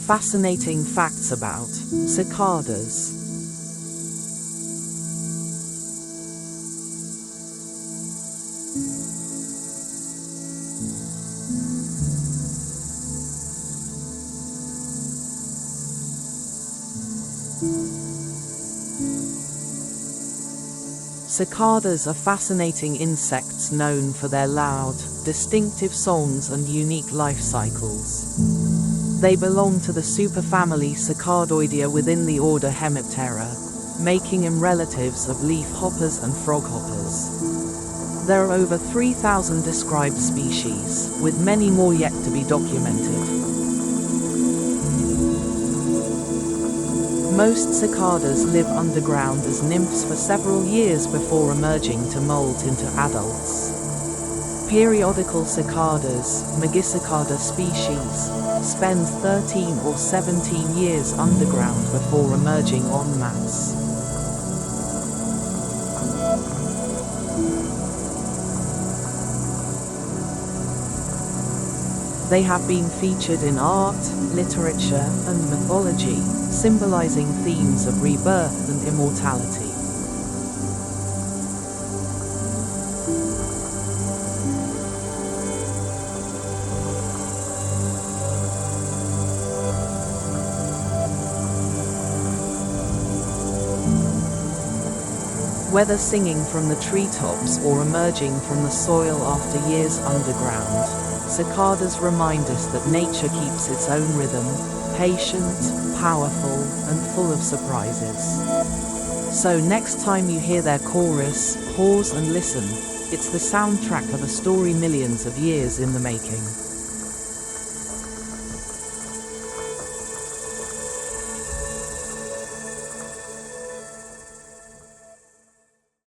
Fascinating facts about cicadas. Cicadas are fascinating insects known for their loud, distinctive songs and unique life cycles. They belong to the superfamily Cicadoidea within the order Hemiptera, making them relatives of leafhoppers and froghoppers. There are over 3,000 described species, with many more yet to be documented. Most cicadas live underground as nymphs for several years before emerging to molt into adults. Periodical cicadas, Magicicada species, spend 13 or 17 years underground before emerging en masse. They have been featured in art, literature, and mythology, symbolizing themes of rebirth and immortality. Whether singing from the treetops or emerging from the soil after years underground, cicadas remind us that nature keeps its own rhythm, patient, powerful, and full of surprises. So next time you hear their chorus, pause and listen. It's the soundtrack of a story millions of years in the making.